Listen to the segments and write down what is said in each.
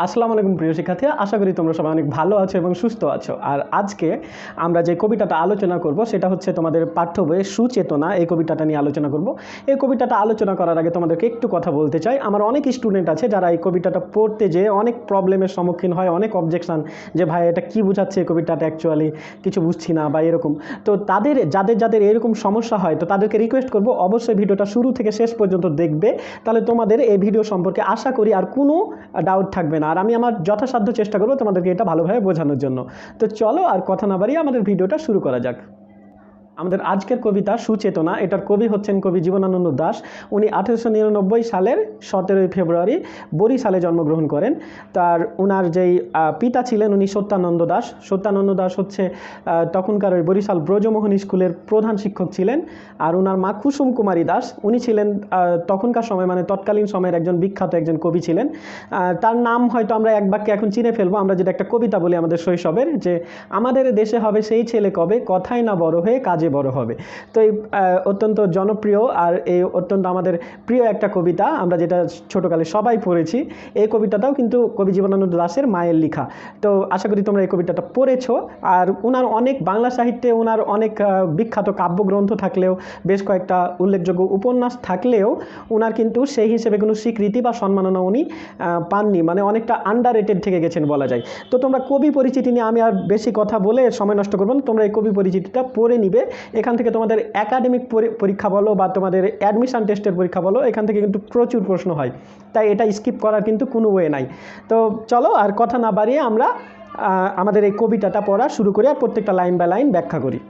আসসালামু আলাইকুম প্রিয় শিক্ষার্থী, আশা করি তোমরা সবাই অনেক ভালো আছো এবং সুস্থ আছো। আর আজকে আমরা যে কবিতাটা আলোচনা করব সেটা হচ্ছে তোমাদের পাঠ্য বইয়ে সুচেতনা, এই কবিতাটা নিয়ে আলোচনা করব। এই কবিতাটা আলোচনা করার আগে তোমাদেরকে একটু কথা বলতে চাই। আমার অনেক স্টুডেন্ট আছে যারা এই কবিতাটা পড়তে যেয়ে অনেক প্রবলেমের সম্মুখীন হয়, অনেক অবজেকশন, যে ভাই এটা কী বোঝাচ্ছে এই কবিতাটা, অ্যাকচুয়ালি কিছু বুঝছি না বা এরকম। তো যাদের এরকম সমস্যা হয়, তো তাদেরকে রিকোয়েস্ট করব অবশ্যই ভিডিওটা শুরু থেকে শেষ পর্যন্ত দেখবে, তাহলে তোমাদের এই ভিডিও সম্পর্কে আশা করি আর কোনো ডাউট থাকবে না। আর আমি আমার যথাসাধ্য চেষ্টা করবো তোমাদেরকে এটা ভালোভাবে বোঝানোর জন্য। তো চলো আর কথা না বাড়িয়ে আমাদের ভিডিওটা শুরু করা যাক। আমাদের আজকের কবিতা সুচেতনা, এটার কবি হচ্ছেন কবি জীবনানন্দ দাশ। উনি 1899 সালের 17 ফেব্রুয়ারি বরিশালে জন্মগ্রহণ করেন। উনার যেই পিতা ছিলেন উনি সত্যানন্দ দাশ। সত্যানন্দ দাশ হচ্ছে তখনকার ওই বরিশাল ব্রজমোহন স্কুলের প্রধান শিক্ষক ছিলেন। আর উনার মা কুসুম কুমারী দাস, উনি ছিলেন তখনকার সময় মানে তৎকালীন সময়ের একজন বিখ্যাত একজন কবি ছিলেন। তার নাম হয়তো আমরা এক বাক্যে এখন চিনে ফেলবো। আমরা যেটা একটা কবিতা বলি আমাদের শৈশবের, যে আমাদের দেশে হবে সেই ছেলে কবে, কথাই না বড় হয়ে কাজে বড় হবে। তো এই অত্যন্ত জনপ্রিয় আর এই অত্যন্ত আমাদের প্রিয় একটা কবিতা, আমরা যেটা ছোটোকালে সবাই পড়েছি। এই কবিতাটাও কিন্তু কবি জীবনানন্দ দাশের মায়ের লেখা। তো আশা করি তোমরা এই কবিতাটা পড়েছো। আর উনার অনেক বাংলা সাহিত্যে উনার অনেক বিখ্যাত কাব্যগ্রন্থ থাকলেও, বেশ কয়েকটা উল্লেখযোগ্য উপন্যাস থাকলেও উনার কিন্তু সেই হিসেবে কোনো স্বীকৃতি বা সম্মাননা উনি পাননি, মানে অনেকটা আন্ডাররেটেড থেকে গেছেন বলা যায়। তো তোমরা কবি পরিচিতি নিয়ে আমি আর বেশি কথা বলে সময় নষ্ট করবো না, তোমরা এই কবি পরিচিতিটা পড়ে নিবে। এখান থেকে তোমাদের একাডেমিক পরীক্ষা বলো বা তোমাদের অ্যাডমিশন টেস্টের পরীক্ষা বলো, এখান থেকে কিন্তু প্রচুর প্রশ্ন হয়, তাই এটা স্কিপ করার কিন্তু কোনো ওয়ে নাই। তো চলো আর কথা না বাড়িয়ে আমরা আমাদের এই কবিতাটা পড়া শুরু করি আর প্রত্যেকটা লাইন বাই লাইন ব্যাখ্যা করি।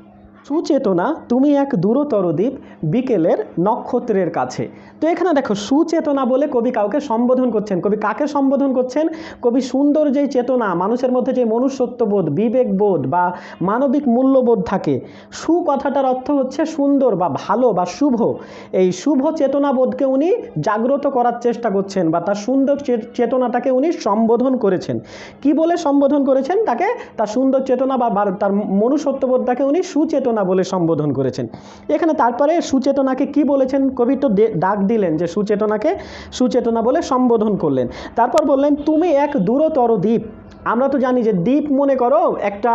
সুচেতনা তুমি এক দূরতর দ্বীপ বিকেলের নক্ষত্রের কাছে। তো এখানে দেখো, সুচেতনা বলে কবি কাউকে সম্বোধন করছেন। কবি কাকে সম্বোধন করছেন? কবি সুন্দর যেই চেতনা, মানুষের মধ্যে যে মনুষ্যত্ববোধ, বিবেকবোধ বা মানবিক মূল্যবোধ থাকে, সু কথাটার অর্থ হচ্ছে সুন্দর বা ভালো বা শুভ। এই শুভ চেতনাবোধকে উনি জাগ্রত করার চেষ্টা করছেন বা তার সুন্দর চেতনাটাকে উনি সম্বোধন করেছেন। কি বলে সম্বোধন করেছেন তাকে? তার সুন্দর চেতনা বা তার মনুষ্যত্ববোধটাকে উনি সুচেতনা বলে সম্বোধন করেছেন। এখানে তারপরে সুচেতনাকে কি বলেছেন, কবি তো ডাক দিলেন যে সুচেতনাকে সুচেতনা বলে সম্বোধন করলেন। তারপর বললেন তুমি এক দূরতর দ্বীপ। আমরা তো জানি যে দ্বীপ মনে করো একটা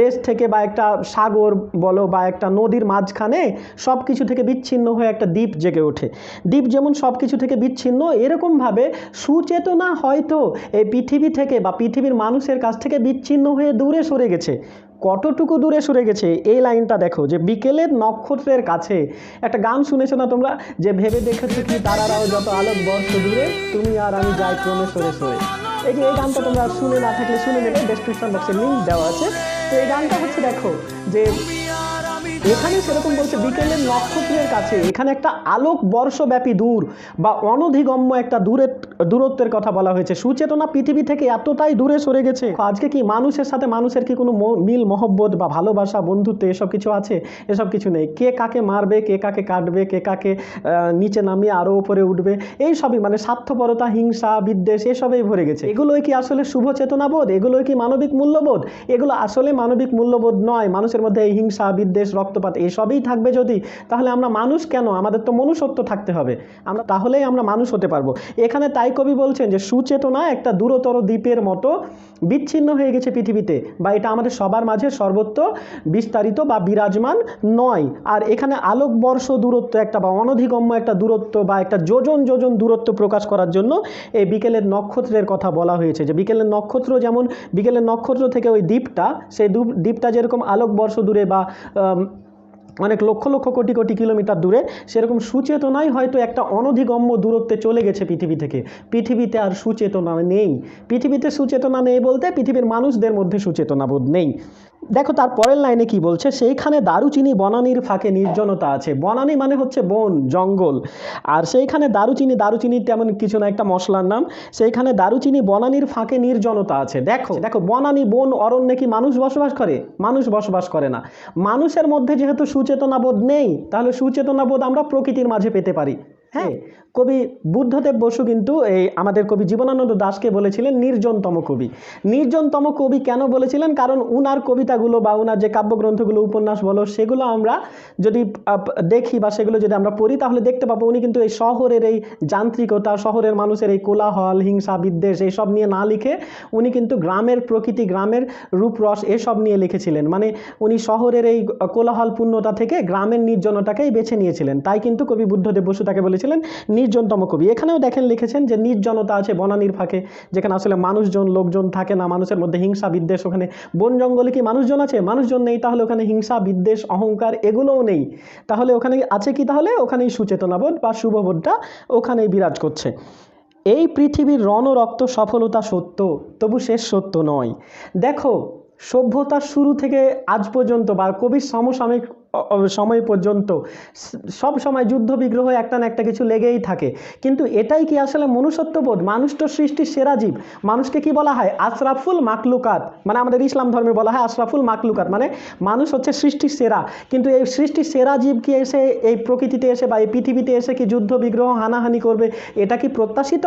দেশ থেকে বা একটা সাগর বলো বা একটা নদীর মাঝখানে সব কিছু থেকে বিচ্ছিন্ন হয়ে একটা দ্বীপ জেগে ওঠে। দ্বীপ যেমন সব কিছু থেকে বিচ্ছিন্ন, এরকমভাবে সুচেতনা হয়তো এই পৃথিবী থেকে বা পৃথিবীর মানুষের কাছ থেকে বিচ্ছিন্ন হয়ে দূরে সরে গেছে। কতটুকু দূরে সরে গেছে এই লাইনটা দেখো, যে বিকেলের নক্ষত্রের কাছে। একটা গান শুনেছো না তোমরা, যে ভেবে দেখেছো কি তারারাও যত আলোক বর্ষ দূরে, তুমি আর আমি যাই ক্রমে সরে সরে। এই যে এই গানটা তোমরা শুনে না থাকলে শুনে নেবে, ডেসক্রিপশন বক্সে লিঙ্ক দেওয়া আছে। তো এই গানটা হচ্ছে দেখো যে এখানে সেরকম বলছে বিকেলের নক্ষত্রের কাছে, এখানে একটা আলোক বর্ষব্যাপী দূর বা অনধিগম্য একটা দূরত্বের কথা বলা হয়েছে। সুচেতনা পৃথিবী থেকে এতটাই দূরে সরে গেছে। আজকে কি মানুষের সাথে মানুষের কি কোনো মিল মহব্বত বা ভালোবাসা বন্ধুত্ব এসব কিছু আছে? এসব কিছু নেই। কে কাকে মারবে, কে কাকে কাটবে, কে কাকে নিচে নামিয়ে আরও উপরে উঠবে, এই সবই মানে স্বার্থপরতা, হিংসা, বিদ্বেষ, এসবই ভরে গেছে। এগুলোই কি আসলে শুভ চেতনাবোধ? এগুলোই কি মানবিক মূল্যবোধ? এগুলো আসলে মানবিক মূল্যবোধ নয়। মানুষের মধ্যে এই হিংসা, বিদ্বেষ, রক্তপাত এসবই থাকবে যদি, তাহলে আমরা মানুষ কেন? আমাদের তো মনুষ্যত্ব থাকতে হবে, তাহলেই আমরা মানুষ হতে পারবো। এখানে তাই কবি বলছেন যে সুচেতনা একটা দূরতর দ্বীপের মতো বিচ্ছিন্ন হয়ে গেছে পৃথিবীতে, বা এটা আমাদের সবার মাঝে সর্বত্র বিস্তারিত বা বিরাজমান নয়। আর এখানে আলোকবর্ষ দূরত্ব একটা বা অনধিগম্য একটা দূরত্ব বা একটা যোজন যোজন দূরত্ব প্রকাশ করার জন্য এই বিকেলের নক্ষত্রের কথা বলা হয়েছে। যে বিকেলের নক্ষত্র, যেমন বিকেলের নক্ষত্র থেকে ওই দ্বীপটা, সেই দ্বীপটা যেরকম আলোকবর্ষ দূরে বা অনেক লক্ষ লক্ষ কোটি কোটি কিলোমিটার দূরে, সেরকম সুচেতনাই হয়তো একটা অনধিগম্য দূরত্বে চলে গেছে পৃথিবী থেকে। পৃথিবীতে আর সুচেতনা নেই। পৃথিবীতে সুচেতনা নেই বলতে পৃথিবীর মানুষদের মধ্যে সুচেতনাবোধ নেই। দেখো তার পরের লাইনে কি বলছে, সেইখানে দারুচিনি বনানীর ফাঁকে নির্জনতা আছে। বনানী মানে হচ্ছে বন, জঙ্গল। আর সেইখানে দারুচিনি তেমন কিছু না, একটা মশলার নাম। সেইখানে দারুচিনি বনানীর ফাঁকে নির্জনতা আছে। দেখো দেখো, বনানী বন অরণ্যে কি মানুষ বসবাস করে? মানুষ বসবাস করে না। মানুষের মধ্যে যেহেতু সুচেতনাবোধ নেই, তাহলে সুচেতনাবোধ আমরা প্রকৃতির মাঝে পেতে পারি। হ্যাঁ, কবি বুদ্ধদেব বসু কিন্তু এই আমাদের কবি জীবনানন্দ দাশকে বলেছিলেন নির্জনতম কবি। নির্জনতম কবি কেন বলেছিলেন? কারণ উনার কবিতাগুলো বা উনার যে কাব্যগ্রন্থগুলো, উপন্যাস বলো, সেগুলো আমরা যদি দেখি বা সেগুলো যদি আমরা পড়ি, তাহলে দেখতে পাবো উনি কিন্তু এই শহরের এই যান্ত্রিকতা, শহরের মানুষের এই কোলাহল, হিংসা, বিদ্বেষ এইসব নিয়ে না লিখে উনি কিন্তু গ্রামের প্রকৃতি, গ্রামের রূপরস এসব নিয়ে লিখেছিলেন। মানে উনি শহরের এই কোলাহলপূর্ণতা থেকে গ্রামের নির্জনতাকেই বেছে নিয়েছিলেন। তাই কিন্তু কবি বুদ্ধদেব বসু তাকে বলেছিলেন নির্জনতম কবি। এখানেও দেখেন লিখেছেন যে নির্জনতা আছে বনানীর ফাঁকে, যেখানে আসলে মানুষজন, লোকজন থাকে না, মানুষের মধ্যে হিংসা, বিদ্বেষ। ওখানে বন জঙ্গলে কি মানুষজন আছে? মানুষজন নেই। তাহলে ওখানে হিংসা, বিদ্বেষ, অহংকার এগুলোও নেই। তাহলে ওখানে আছে কি? তাহলে ওখানেই সুচেতনাবোধ বা শুভবোধটা ওখানেই বিরাজ করছে। এই পৃথিবীর রক্ত সফলতা সত্য, তবু শেষ সত্য নয়। দেখো, সভ্যতার শুরু থেকে আজ পর্যন্ত বা কবির সমসাময়িক সময় পর্যন্ত সব সময় যুদ্ধ বিগ্রহ একটা না একটা কিছু লেগেই থাকে। কিন্তু এটাই কি আসলে মনুষ্যত্ববোধ? মানুষ তো সৃষ্টির সেরা জীব। মানুষকে কি বলা হয়? আশরাফুল মাকলুকাত। মানে আমাদের ইসলাম ধর্মে বলা হয় আশরাফুল মাকলুকাত, মানে মানুষ হচ্ছে সৃষ্টির সেরা। কিন্তু এই সৃষ্টির সেরা জীব কি এসে এই প্রকৃতিতে এসে বা এই পৃথিবীতে এসে কি যুদ্ধ বিগ্রহ, হানাহানি করবে? এটা কি প্রত্যাশিত?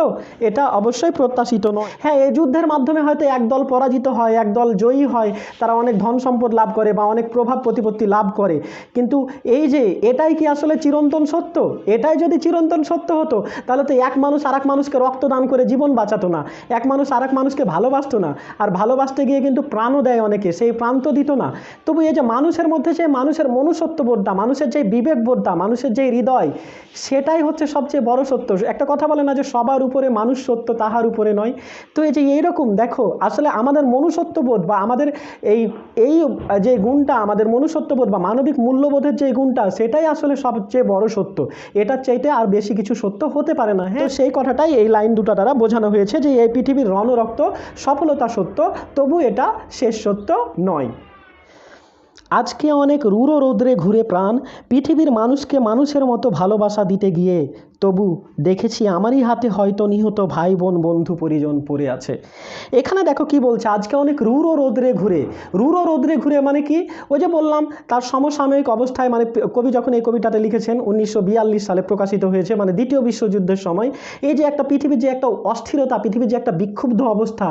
এটা অবশ্যই প্রত্যাশিত নয়। হ্যাঁ, এই যুদ্ধের মাধ্যমে হয়তো একদল পরাজিত হয়, একদল জয়ী হয়, তারা অনেক ধন সম্পদ লাভ করে বা অনেক প্রভাব প্রতিপত্তি লাভ করে। কিন্তু এই যে এটাই কি আসলে চিরন্তন সত্য? এটাই যদি চিরন্তন সত্য হতো, তাহলে তো এক মানুষ আর এক মানুষকে রক্তদান করে জীবন বাঁচাতো না, এক মানুষ আর এক মানুষকে ভালোবাসতো না, আর ভালোবাসতে গিয়ে কিন্তু প্রাণও দেয় অনেকে, সেই প্রাণ তো দিত না। তবু এই যে মানুষের মধ্যে যে মানুষের মনুষ্যত্ববোধটা, মানুষের যে বিবেকবোধটা, মানুষের যে হৃদয়, সেটাই হচ্ছে সবচেয়ে বড় সত্য। একটা কথা বলে না যে সবার উপরে মানুষ সত্য, তাহার উপরে নয়। তো এই যে এইরকম দেখো, আসলে আমাদের মনুষ্যত্ববোধ বা আমাদের এই এই যে গুণটা, আমাদের মনুষ্যত্ববোধ বা মানবিক মূল্যবোধের যে গুণটা, সেটাই আসলে সবচেয়ে বড় সত্য। এটার চাইতে আর বেশি কিছু সত্য হতে পারে না। হ্যাঁ, তো সেই কথাটাই এই লাইন দুটো দ্বারা বোঝানো হয়েছে যে এই পৃথিবীর রক্ত সফলতা সত্য, তবু এটা শেষ সত্য নয়। আজকে অনেক রূঢ় রৌদ্রে ঘুরে প্রাণ, পৃথিবীর মানুষকে মানুষের মতো ভালোবাসা দিতে গিয়ে তবু দেখেছি আমারই হাতে হয়তো নিহত ভাই বোন বন্ধু পরিজন পড়ে আছে। এখানে দেখো কি বলছে, আজকে অনেক রূঢ় রৌদ্রে ঘুরে। রূঢ় রৌদ্রে ঘুরে মানে কি? ওই যে বললাম তার সমসাময়িক অবস্থায়, মানে কবি যখন এই কবিতাটা লিখেছেন 1942 সালে প্রকাশিত হয়েছে, মানে দ্বিতীয় বিশ্বযুদ্ধের সময়। এই যে একটা পৃথিবীর যে একটা অস্থিরতা, পৃথিবীর যে একটা বিক্ষুব্ধ অবস্থা,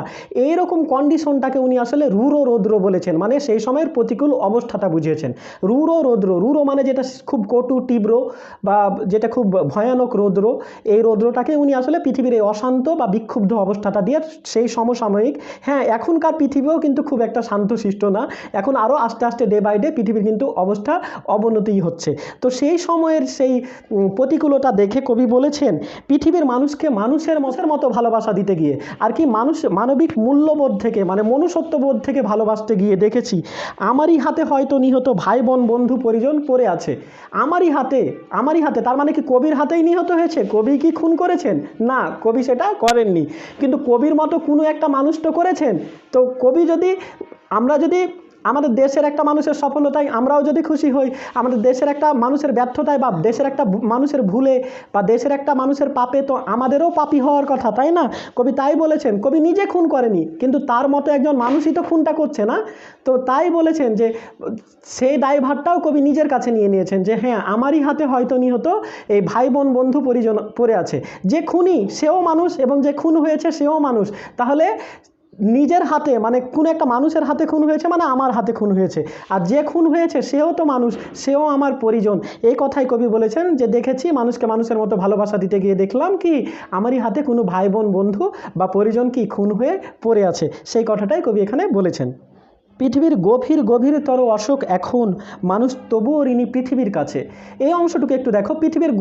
এইরকম কন্ডিশনটাকে উনি আসলে রূঢ় রৌদ্র বলেছেন। মানে সেই সময়ের প্রতিকূল অবস্থাটা বুঝিয়েছেন। রূঢ় রৌদ্র, রূঢ় মানে যেটা খুব কটু, তীব্র বা যেটা খুব ভয়ানক রৌদ্র, এই রৌদ্রটাকে উনি আসলে পৃথিবীর এই অশান্ত বা বিক্ষুব্ধ অবস্থাটা দিয়ে সেই সমসাময়িক। হ্যাঁ, এখনকার পৃথিবীও কিন্তু খুব একটা শান্তশিষ্ট না, এখন আরও আস্তে আস্তে ডে বাই ডে পৃথিবীর কিন্তু অবস্থা অবনতিই হচ্ছে। তো সেই সময়ের সেই প্রতিকূলতা দেখে কবি বলেছেন, পৃথিবীর মানুষকে মানুষের মতো ভালোবাসা দিতে গিয়ে আর কি মানবিক মূল্যবোধ থেকে, মানে মনুষ্যত্ববোধ থেকে ভালোবাসতে গিয়ে দেখেছি আমারই হাতে হয়তো নিহত ভাই বোন বন্ধু পরিজন পড়ে আছে। আমারই হাতে, আমারই হাতে, তার মানে কি কবির হাতেই নিহত হয়েছে? কবি কি খুন করেছেন? না, কবি সেটা করেননি। কিন্তু কবির মতো কোনো একটা মানুষ তো করেছেন। তো কবি যদি, আমরা যদি আমাদের দেশের একটা মানুষের সফলতায় আমরাও যদি খুশি হই, আমাদের দেশের একটা মানুষের ব্যর্থতায় বা দেশের একটা মানুষের ভুলে বা দেশের একটা মানুষের পাপে, তো আমাদেরও পাপী হওয়ার কথা, তাই না? কবি তাই বলেছেন। কবি নিজে খুন করেনি, কিন্তু তার মতো একজন মানুষই তো খুনটা করছে না। তো তাই বলেছেন যে সেই দায়ভারটাও কবি নিজের কাছে নিয়ে নিয়েছেন, যে হ্যাঁ, আমারই হাতে হয়তো নিহত এই ভাই বোন বন্ধু পরিজন পড়ে আছে। যে খুনি সেও মানুষ এবং যে খুন হয়েছে সেও মানুষ। তাহলে নিজের হাতে, মানে কোনো একটা মানুষের হাতে খুন হয়েছে মানে আমার হাতে খুন হয়েছে, আর যে খুন হয়েছে সেও তো মানুষ, সেও আমার পরিজন। এই কথাই কবি বলেছেন যে দেখেছি মানুষকে মানুষের মতো ভালোবাসা দিতে গিয়ে দেখলাম কি আমারই হাতে কোনো ভাই বোন বন্ধু বা পরিজন কি খুন হয়ে পড়ে আছে। সেই কথাটাই কবি এখানে বলেছেন। পৃথিবীর গভীরতর অসুখ এখন মানুষ তবুও ঋণী পৃথিবীর কাছে। এই অংশটুকু একটু দেখো, পৃথিবীর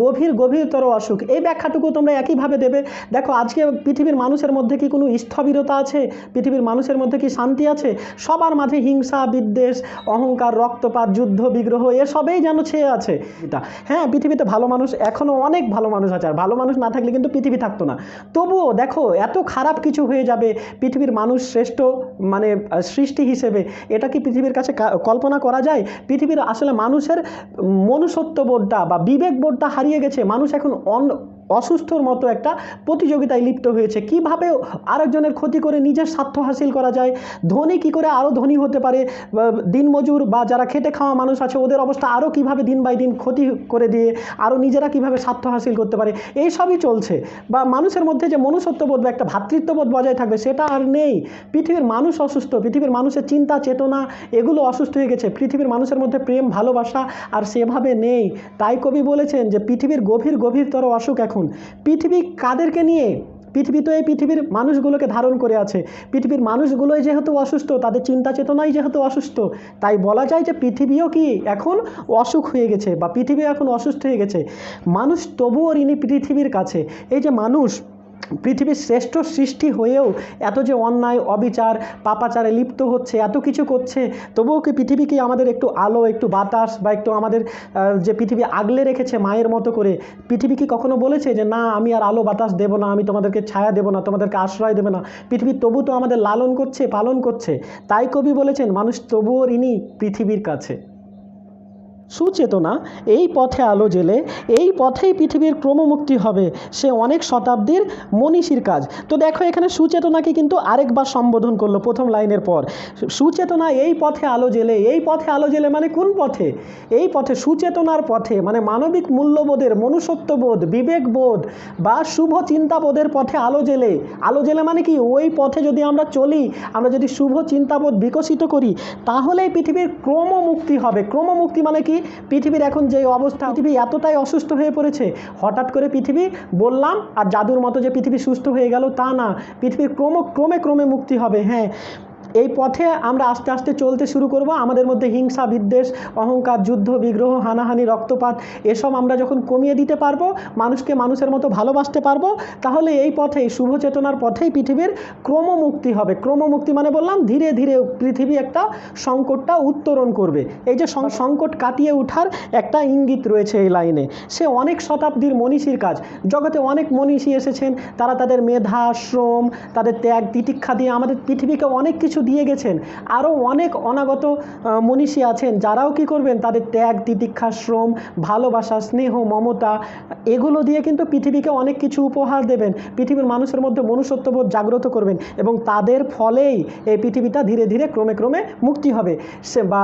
গভীরতর অসুখ, এই ব্যাখ্যাটুকু তোমরা একইভাবে দেবে। দেখো, আজকে পৃথিবীর মানুষের মধ্যে কি কোনো স্থবিরতা আছে? পৃথিবীর মানুষের মধ্যে কি শান্তি আছে? সবার মাঝে হিংসা, বিদ্বেষ, অহংকার, রক্তপাত, যুদ্ধ বিগ্রহ এসবেই যেন ছেয়ে আছে। হ্যাঁ, পৃথিবীতে ভালো মানুষ, এখনও অনেক ভালো মানুষ আছে, আর ভালো মানুষ না থাকলে কিন্তু পৃথিবী থাকতো না। তবুও দেখো, এত খারাপ কিছু হয়ে যাবে পৃথিবীর মানুষ শ্রেষ্ঠ, মানে সৃষ্টি হিসেবে, এটা কি পৃথিবীর কাছে কল্পনা করা যায়? পৃথিবীর আসলে মানুষের মনুষ্যত্ববোধটা বা বিবেকবোধটা হারিয়ে গেছে। মানুষ এখন অসুস্থর মতো একটা প্রতিযোগিতায় লিপ্ত হয়েছে, কিভাবে আরেকজনের ক্ষতি করে নিজের স্বার্থ হাসিল করা যায়, ধনী কী করে আরও ধনী হতে পারে, দিনমজুর বা যারা খেটে খাওয়া মানুষ আছে ওদের অবস্থা আরও কীভাবে দিন বাই দিন ক্ষতি করে দিয়ে আরও নিজেরা কীভাবে স্বার্থ হাসিল করতে পারে, এই সবই চলছে। বা মানুষের মধ্যে যে মনুষ্যত্ববোধ বা একটা ভ্রাতৃত্ববোধ বজায় থাকবে সেটা আর নেই। পৃথিবীর মানুষ অসুস্থ, পৃথিবীর মানুষের চিন্তা চেতনা এগুলো অসুস্থ হয়ে গেছে, পৃথিবীর মানুষের মধ্যে প্রেম ভালোবাসা আর সেভাবে নেই। তাই কবি বলেছেন যে পৃথিবীর গভীরতর অসুখ এখন। পৃথিবী কাদেরকে নিয়ে? পৃথিবী তো এই পৃথিবীর মানুষগুলোকে ধারণ করে আছে। পৃথিবীর মানুষগুলোই যেহেতু অসুস্থ, তাদের চিন্তা চেতনাই যেহেতু অসুস্থ, তাই বলা যায় যে পৃথিবীও কি এখন অসুখ হয়ে গেছে বা পৃথিবী এখন অসুস্থ হয়ে গেছে। মানুষ তবুও ঋণী পৃথিবীর কাছে। এই যে মানুষ পৃথিবীর শ্রেষ্ঠ সৃষ্টি হয়েও এত যে অন্যায় অবিচার পাপাচারে লিপ্ত হচ্ছে, এত কিছু করছে, তবুও কি পৃথিবী কি আমাদের একটু আলো, একটু বাতাস বা একটু আমাদের যে পৃথিবী আগলে রেখেছে মায়ের মতো করে, পৃথিবী কি কখনো বলেছে যে না আমি আর আলো বাতাস দেবো না, আমি তোমাদেরকে ছায়া দেবো না, তোমাদেরকে আশ্রয় দেবে না? পৃথিবী তবু তো আমাদের লালন করছে, পালন করছে। তাই কবি বলেছেন মানুষ তবুও ঋণী পৃথিবীর কাছে। সুচেতনা এই পথে আলো জেলে, এই পথেই পৃথিবীর ক্রমমুক্তি হবে, সে অনেক শতাব্দীর মনীষীর কাজ। তো দেখো এখানে সুচেতনাকে কিন্তু আরেকবার সম্বোধন করলো প্রথম লাইনের পর। সুচেতনা এই পথে আলো জেলে, এই পথে আলো জেলে মানে কোন পথে? এই পথে, সুচেতনার পথে, মানে মানবিক মূল্যবোধের, মনুষ্যত্ববোধ, বিবেকবোধ বা শুভ চিন্তাবোধের পথে আলো জেলে। আলো জেলে মানে কি? ওই পথে যদি আমরা চলি, আমরা যদি শুভ চিন্তাবোধ বিকশিত করি, তাহলেই পৃথিবীর ক্রমমুক্তি হবে। ক্রমমুক্তি মানে কি? পৃথিবীর এখন যে অবস্থা, পৃথিবী এতটাই অসুস্থ হয়ে পড়েছে, হঠাৎ করে পৃথিবী বললাম আর জাদুর মতো যে পৃথিবী সুস্থ হয়ে গেল তা না, পৃথিবীর ক্রমে মুক্তি হবে। হ্যাঁ, এই পথে আমরা আস্তে আস্তে চলতে শুরু করব। আমাদের মধ্যে হিংসা বিদ্বেষ অহংকার যুদ্ধ বিগ্রহ হানাহানি রক্তপাত এসব আমরা যখন কমিয়ে দিতে পারবো, মানুষকে মানুষের মতো ভালোবাসতে পারবো, তাহলে এই পথেই শুভ চেতনার পথেই পৃথিবীর ক্রমমুক্তি হবে। ক্রমমুক্তি মানে বললাম ধীরে ধীরে পৃথিবী একটা সংকটটা উত্তরণ করবে। এই যে সংকট কাটিয়ে ওঠার একটা ইঙ্গিত রয়েছে এই লাইনে। সে অনেক শতাব্দীর মনীষীর কাজ। জগতে অনেক মনীষী এসেছেন, তারা তাদের মেধা শ্রম তাদের ত্যাগ তিতিক্ষা দিয়ে আমাদের পৃথিবীকে অনেক কিছু দিয়ে গেছেন। আরও অনেক অনাগত মনীষী আছেন যারাও কি করবেন, তাদের ত্যাগ তিতিক্ষা শ্রম ভালোবাসা স্নেহ মমতা এগুলো দিয়ে কিন্তু পৃথিবীকে অনেক কিছু উপহার দেবেন, পৃথিবীর মানুষের মধ্যে মনুষ্যত্ববোধ জাগ্রত করবেন এবং তাদের ফলেই এই পৃথিবীটা ধীরে ধীরে ক্রমে মুক্তি হবে। সে বা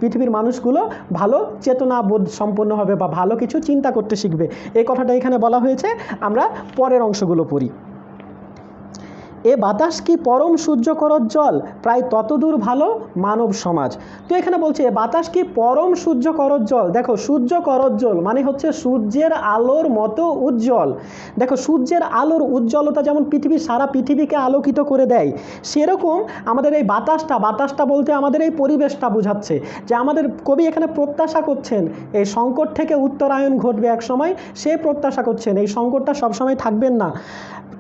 পৃথিবীর মানুষগুলো ভালো চেতনাবোধ সম্পন্ন হবে বা ভালো কিছু চিন্তা করতে শিখবে। এই কথাটা এখানে বলা হয়েছে। আমরা পরের অংশগুলো পড়ি। এ বাতাস কি পরম সূর্যকরোজ্জ্বল, প্রায় ততদূর ভালো মানব সমাজ। তো এখানে বলছে এ বাতাস কি পরম সূর্যকরোজ্জ্বল। দেখো সূর্যকরোজ্জ্বল মানে হচ্ছে সূর্যের আলোর মতো উজ্জ্বল। দেখো সূর্যের আলোর উজ্জ্বলতা যেমন পৃথিবীর সারা পৃথিবীকে আলোকিত করে দেয়, সেরকম আমাদের এই বাতাসটা বলতে আমাদের এই পরিবেশটা বোঝাচ্ছে। যে আমাদের কবি এখানে প্রত্যাশা করছেন এই সংকট থেকে উত্তরায়ণ ঘটবে এক সময়, সে প্রত্যাশা করছেন এই সংকটটা সবসময় থাকবেন না।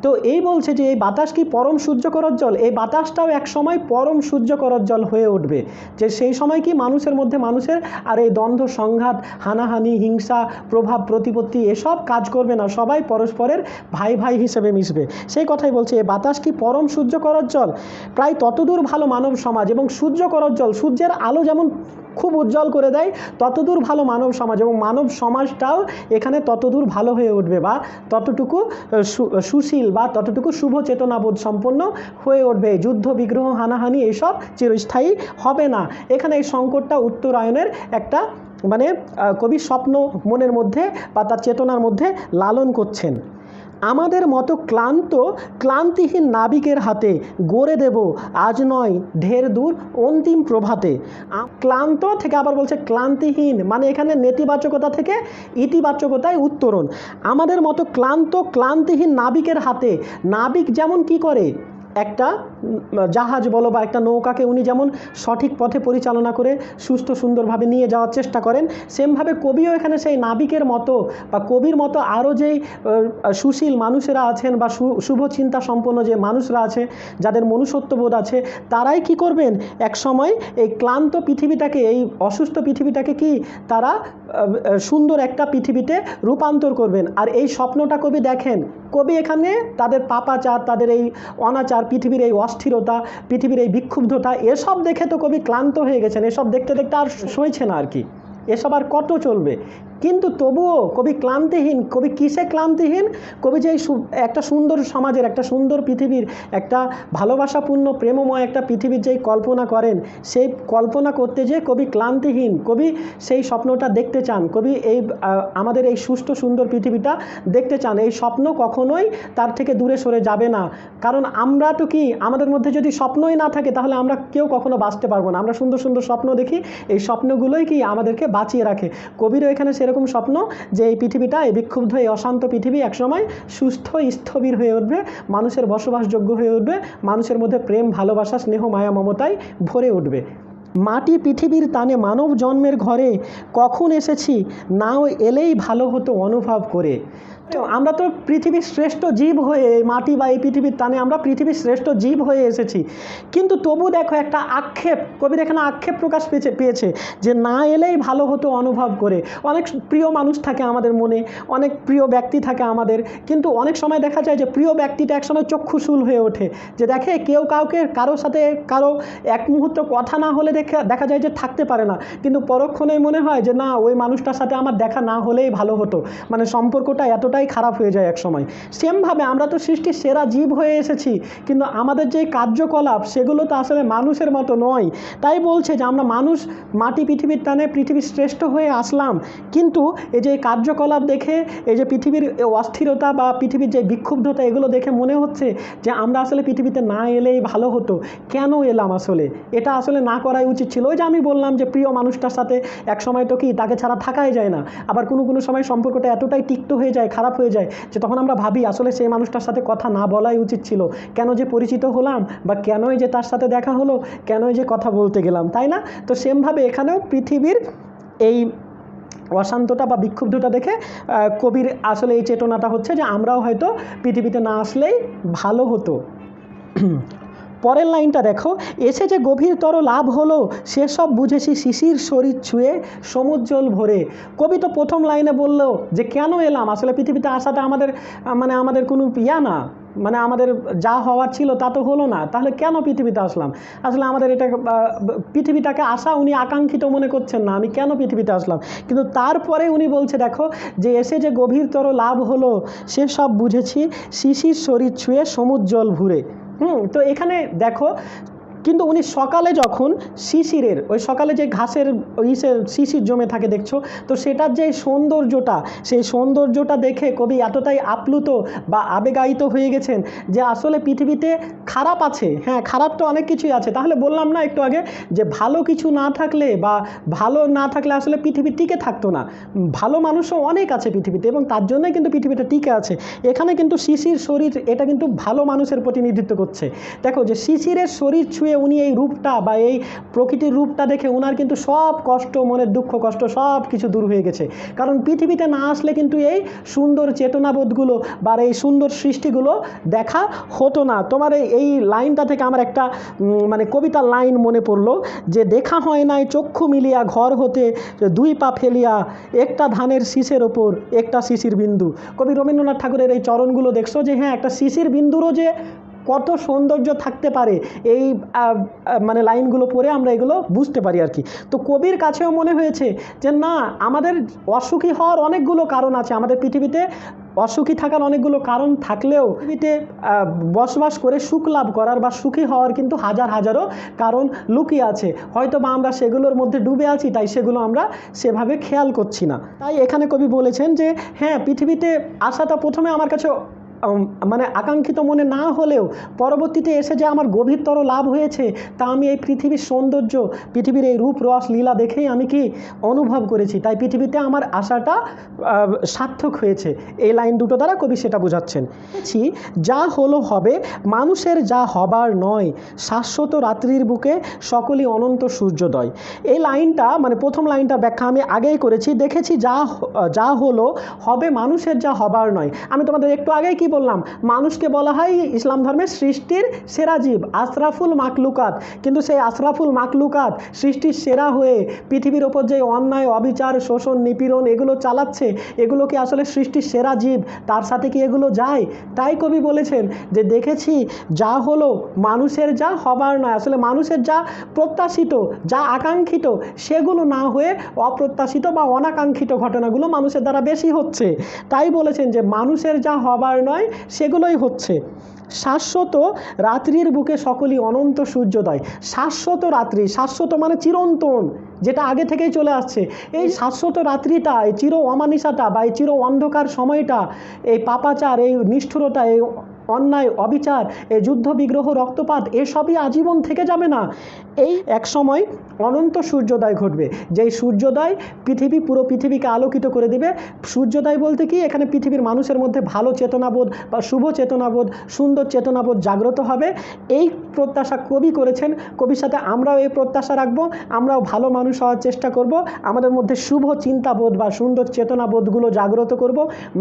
তো এই বলছে যে এই বাতাস কি পরম সূর্যকরোজ্জ্বল, এই বাতাসটাও এক সময় পরম সূর্যকরোজ্জ্বল হয়ে উঠবে। যে সেই সময় কি মানুষের মধ্যে মানুষের আর এই দ্বন্দ্ব সংঘাত হানাহানি হিংসা প্রভাব প্রতিপত্তি এসব কাজ করবে না, সবাই পরস্পরের ভাই ভাই হিসেবে মিশবে। সেই কথাই বলছে এ বাতাস কি পরম সূর্যকরোজ্জ্বল, প্রায় ততদূর ভালো মানব সমাজ। এবং সূর্যকরোজ্জ্বল, সূর্যের আলো যেমন খুব উজ্জ্বল করে দেয়, ততদূর ভালো মানব সমাজ, এবং মানব সমাজটাও এখানে ততদূর ভালো হয়ে উঠবে বা ততটুকু সুশীল বা ততটুকু শুভ চেতনাবোধ সম্পন্ন হয়ে উঠবে। যুদ্ধ বিগ্রহ হানাহানি এইসব চিরস্থায়ী হবে না। এখানে এই সংকটটা উত্তরায়ণের একটা মানে কবি স্বপ্ন মনের মধ্যে বা তার চেতনার মধ্যে লালন করছেন। আমাদের মতো ক্লান্তিহীন নাবিকের হাতে গড়ে দেব আজ নয় ঢের দূর অন্তিম প্রভাতে। ক্লান্ত থেকে আবার বলছে ক্লান্তিহীন, মানে এখানে নেতিবাচকতা থেকে ইতিবাচকতায় উত্তরণ। আমাদের মতো ক্লান্তিহীন নাবিকের হাতে, নাবিক যেমন কি করে একটা জাহাজ বলো বা একটা নৌকাকে উনি যেমন সঠিক পথে পরিচালনা করে সুস্থ সুন্দরভাবে নিয়ে যাওয়ার চেষ্টা করেন, সেমভাবে কবিও এখানে সেই নাবিকের মতো বা কবির মতো আরও যেই সুশীল মানুষেরা আছেন বা শুভ চিন্তা সম্পন্ন যে মানুষরা আছে যাদের মনুষ্যত্ববোধ আছে, তারাই কি করবেন এক সময় এই ক্লান্ত পৃথিবীটাকে এই অসুস্থ পৃথিবীটাকে কি তারা সুন্দর একটা পৃথিবীতে রূপান্তর করবেন। আর এই স্বপ্নটা কবি দেখেন। কবি এখানে তাদের পাপাচার তাদের এই অনাচার পৃথিবীর এই অস্থিরতা পৃথিবীর এই বিক্ষুব্ধতা এসব দেখে তো কবি ক্লান্ত হয়ে গেছেন, এসব দেখতে দেখতে আর সইছে না আর কি, এসব আর কত চলবে। কিন্তু তবুও কবি ক্লান্তিহীন। কবি কিসে ক্লান্তিহীন? কবি যে একটা সুন্দর সমাজের, একটা সুন্দর পৃথিবীর, একটা ভালোবাসাপূর্ণ প্রেমময় একটা পৃথিবীর যেই কল্পনা করেন, সেই কল্পনা করতে যেয়ে কবি ক্লান্তিহীন। কবি সেই স্বপ্নটা দেখতে চান। কবি এই আমাদের এই সুষ্ঠু সুন্দর পৃথিবীটা দেখতে চান। এই স্বপ্ন কখনোই তার থেকে দূরে সরে যাবে না। কারণ আমরা তো কি, আমাদের মধ্যে যদি স্বপ্নই না থাকে তাহলে আমরা কেউ কখনো বাঁচতে পারবো না। আমরা সুন্দর সুন্দর স্বপ্ন দেখি, এই স্বপ্নগুলোই কি আমাদেরকে বাঁচিয়ে রাখে। কবিরও এখানে সেরকম স্বপ্ন যে এই পৃথিবীটা, এই বিক্ষুব্ধ এই অশান্ত পৃথিবী একসময় সুস্থ স্থবির হয়ে উঠবে, মানুষের বসবাসযোগ্য হয়ে উঠবে, মানুষের মধ্যে প্রেম, ভালোবাসা, স্নেহ, মায়া, মমতায় ভরে উঠবে। মাটি পৃথিবীর টানে মানব জন্মের ঘরে কখন এসেছি, নাও এলেই ভালো হতো অনুভব করে। তো আমরা তো পৃথিবীর শ্রেষ্ঠ জীব হয়ে, মাটি বা এই পৃথিবীর টানে আমরা পৃথিবীর শ্রেষ্ঠ জীব হয়ে এসেছি, কিন্তু তবু দেখো একটা আক্ষেপ, কবির এখানে আক্ষেপ প্রকাশ পেয়েছে যে না এলেই ভালো হতো অনুভব করে। অনেক প্রিয় মানুষ থাকে আমাদের মনে, অনেক প্রিয় ব্যক্তি থাকে আমাদের, কিন্তু অনেক সময় দেখা যায় যে প্রিয় ব্যক্তিটা একসময় চক্ষুশূল হয়ে ওঠে, যে দেখে কেউ কাউকে, কারোর সাথে কারো এক মুহূর্ত কথা না হলে দেখা যায় যে থাকতে পারে না, কিন্তু পরক্ষণেই মনে হয় যে না, ওই মানুষটার সাথে আমার দেখা না হলেই ভালো হতো, মানে সম্পর্কটা এতটাই খারাপ হয়ে যায় এক সময়। সেমভাবে আমরা তো সৃষ্টির সেরা জীব হয়ে এসেছি, কিন্তু আমাদের যে কার্যকলাপ সেগুলো তো আসলে মানুষের মতো নয়। তাই বলছে যে আমরা মানুষ মাটি পৃথিবীর টানে পৃথিবীর শ্রেষ্ঠ হয়ে আসলাম, কিন্তু এই যে কার্যকলাপ দেখে, এই যে পৃথিবীর অস্থিরতা বা পৃথিবীর যে বিক্ষুব্ধতা, এগুলো দেখে মনে হচ্ছে যে আমরা আসলে পৃথিবীতে না এলেই ভালো হতো। কেন এলাম আসলে? এটা আসলে না করাই উচিত ছিল। ওই যে আমি বললাম যে প্রিয় মানুষটার সাথে এক সময় তো কি, তাকে ছাড়া থাকাই যায় না। আবার কোনো কোনো সময় সম্পর্কটা এতটাই তিক্ত হয়ে যায়, খারাপ হয়ে যায়, যে তখন আমরা ভাবি আসলে সেই মানুষটার সাথে কথা না বলাই উচিত ছিল। কেন যে পরিচিত হলাম, বা কেনই যে তার সাথে দেখা হলো, কেনই যে কথা বলতে গেলাম, তাই না? তো সেমভাবে এখানেও পৃথিবীর এই অশান্ততা বা বিক্ষুব্ধতা দেখে কবির আসলে এই চেতনাটা হচ্ছে যে আমরাও হয়তো পৃথিবীতে না আসলেই ভালো হতো। পরের লাইনটা দেখো, এসে যে গভীরতর লাভ হলো সেসব বুঝেছি শিশির শরীর ছুঁয়ে সমুজ্জ্বল ভরে। কবি তো প্রথম লাইনে বললো যে কেন এলাম, আসলে পৃথিবীতে আসাটা আমাদের কোনো না, মানে আমাদের যা হওয়ার ছিল তা তো হলো না, তাহলে কেন পৃথিবীতে আসলাম? আসলে আমাদের এটা পৃথিবীটাকে আসা উনি আকাঙ্ক্ষিত মনে করছেন না, আমি কেন পৃথিবীতে আসলাম। কিন্তু তারপরে উনি বলছে দেখো, যে এসে যে গভীরতর লাভ হলো সেসব বুঝেছি শিশির শরীর ছুঁয়ে সমুজ্জ্বল ভরে। তো এখানে দেখো, কিন্তু উনি সকালে যখন শিশিরের, ওই সকালে যে ঘাসের শিশির জমে থাকে দেখছো, তো সেটার যে সৌন্দর্যটা, সেই সৌন্দর্যটা দেখে কবি এতটাই আপ্লুত বা আবেগায়িত হয়ে গেছেন যে আসলে পৃথিবীতে খারাপ আছে, হ্যাঁ খারাপ তো অনেক কিছুই আছে। তাহলে বললাম না একটু আগে যে ভালো কিছু না থাকলে বা ভালো না থাকলে আসলে পৃথিবী টিকে থাকতো না। ভালো মানুষও অনেক আছে পৃথিবীতে, এবং তার জন্যই কিন্তু পৃথিবীটা টিকে আছে। এখানে কিন্তু শিশির শরীর, এটা কিন্তু ভালো মানুষের প্রতিনিধিত্ব করছে। দেখো যে শিশিরের শরীর ছুঁয়ে উনি এই রূপটা বা এই প্রকৃতির রূপটা দেখে ওনার কিন্তু সব কষ্ট, মনের দুঃখ কষ্ট সব কিছু দূর হয়ে গেছে। কারণ পৃথিবীতে না আসলে কিন্তু এই সুন্দর চেতনাবোধগুলো বা এই সুন্দর সৃষ্টিগুলো দেখা হতো না। তোমার এই লাইনটা থেকে আমার একটা মানে কবিতার লাইন মনে পড়লো, যে দেখা হয় নাই চক্ষু মিলিয়া ঘর হতে দুই পা ফেলিয়া একটা ধানের শীষের ওপর একটা শিশির বিন্দু। কবি রবীন্দ্রনাথ ঠাকুরের এই চরণগুলো দেখছো যে হ্যাঁ, একটা শিশির বিন্দুরও যে কত সৌন্দর্য থাকতে পারে, এই মানে লাইনগুলো পড়ে আমরা এগুলো বুঝতে পারি আর কি। তো কবির কাছেও মনে হয়েছে যে না, আমাদের অসুখী হওয়ার অনেকগুলো কারণ আছে, আমাদের পৃথিবীতে অসুখী থাকার অনেকগুলো কারণ থাকলেও পৃথিবীতে বসবাস করে সুখ লাভ করার বা সুখী হওয়ার কিন্তু হাজারো কারণ লুকিয়ে আছে। হয়তো বা আমরা সেগুলোর মধ্যে ডুবে আছি, তাই সেগুলো আমরা সেভাবে খেয়াল করছি না। তাই এখানে কবি বলেছেন যে হ্যাঁ, পৃথিবীতে আসাটা প্রথমে আমার কাছে মানে আকাঙ্ক্ষিত মনে না হলেও পরবর্তীতে এসে যে আমার গভীরতর লাভ হয়েছে, তা আমি এই পৃথিবীর সৌন্দর্য, পৃথিবীর এই রূপ রস লীলা দেখেই আমি কি অনুভব করেছি। তাই পৃথিবীতে আমার আশাটা সার্থক হয়েছে। এই লাইন দুটো দ্বারা কবি সেটা বোঝাচ্ছেন। যা হলো হবে, মানুষের যা হবার নয়, শাশ্বত রাত্রির বুকে সকলই অনন্ত সূর্যোদয়। এই লাইনটা মানে প্রথম লাইনটার ব্যাখ্যা আমি আগেই করেছি। দেখেছি যা হলো হবে, মানুষের যা হবার নয়। আমি তোমাদের একটু আগেই কি বললাম, মানুষকে বলা হয় ইসলাম ধর্মের সৃষ্টির সেরা জীব, আশরাফুল মাকলুকাত। কিন্তু সেই আশরাফুল মাকলুকাত সৃষ্টির সেরা হয়ে পৃথিবীর ওপর যে অন্যায়, অবিচার, শোষণ, নিপীড়ন এগুলো চালাচ্ছে, এগুলো কি আসলে সৃষ্টির সেরা জীব? তার সাথে কি এগুলো যায়? তাই কবি বলেছেন যে দেখেছি যা হলো মানুষের যা হবার নয়, আসলে মানুষের যা প্রত্যাশিত, যা আকাঙ্ক্ষিত, সেগুলো না হয়ে অপ্রত্যাশিত বা অনাকাঙ্ক্ষিত ঘটনাগুলো মানুষের দ্বারা বেশি হচ্ছে। তাই বলেছেন যে মানুষের যা হবার নয় সেগুলোই হচ্ছে। শাশ্বত রাত্রির বুকে সকলই অনন্ত সূর্যোদয়। শাশ্বত রাত্রি, শাশ্বত মানে চিরন্তন, যেটা আগে থেকেই চলে আসছে। এই শাশ্বত রাত্রিটা, এই চির অমানিসাটা বা এই চির অন্ধকার সময়টা, এই পাপাচার, এই নিষ্ঠুরতা, এই অন্যায়, অবিচার, এই যুদ্ধ, বিগ্রহ, রক্তপাত এসবই আজীবন থেকে যাবে না। এই এক সময় অনন্ত সূর্যোদয় ঘটবে, যেই সূর্যোদয় পুরো পৃথিবীকে আলোকিত করে দেবে। সূর্যোদয় বলতে কি, এখানে পৃথিবীর মানুষের মধ্যে ভালো চেতনাবোধ বা শুভ চেতনাবোধ, সুন্দর চেতনাবোধ জাগ্রত হবে। এই প্রত্যাশা কবি করেছেন। কবির সাথে আমরাও এই প্রত্যাশা রাখবো, আমরাও ভালো মানুষ হওয়ার চেষ্টা করব, আমাদের মধ্যে শুভ চিন্তাবোধ বা সুন্দর চেতনাবোধগুলো জাগ্রত করব।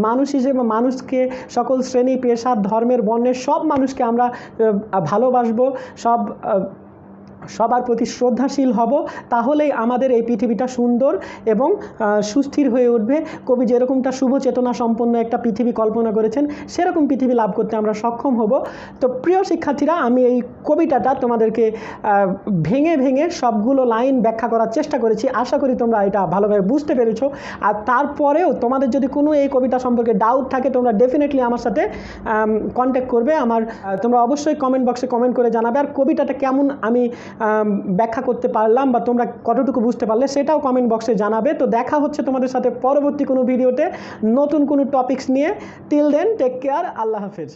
মানুষ হিসেবে মানুষকে, সকল শ্রেণী, পেশা, ধর্মের, বর্ণের সব মানুষকে আমরা ভালোবাসবো, সবার প্রতি শ্রদ্ধাশীল হব। তাহলেই আমাদের এই পৃথিবীটা সুন্দর এবং সুস্থির হয়ে উঠবে। কবি যেরকমটা শুভ চেতনা সম্পন্ন একটা পৃথিবী কল্পনা করেছেন, সেরকম পৃথিবী লাভ করতে আমরা সক্ষম হব। তো প্রিয় শিক্ষার্থীরা, আমি এই কবিতাটা তোমাদেরকে ভেঙে ভেঙে সবগুলো লাইন ব্যাখ্যা করার চেষ্টা করেছি। আশা করি তোমরা এটা ভালোভাবে বুঝতে পেরেছো। আর তারপরেও তোমাদের যদি কোনো এই কবিতা সম্পর্কে ডাউট থাকে, তোমরা ডেফিনেটলি আমার সাথে কন্ট্যাক্ট করবে। তোমরা অবশ্যই কমেন্ট বক্সে কমেন্ট করে জানাবে। আর কবিতাটা কেমন আমি ব্যাখ্যা করতে পারলাম বা তোমরা কতটুকু বুঝতে পারলে, সেটাও কমেন্ট বক্সে জানাবে। তো দেখা হচ্ছে তোমাদের সাথে পরবর্তী কোনো ভিডিওতে নতুন কোনো টপিকস নিয়ে। টিল দেন, টেক কেয়ার, আল্লাহ হাফেজ।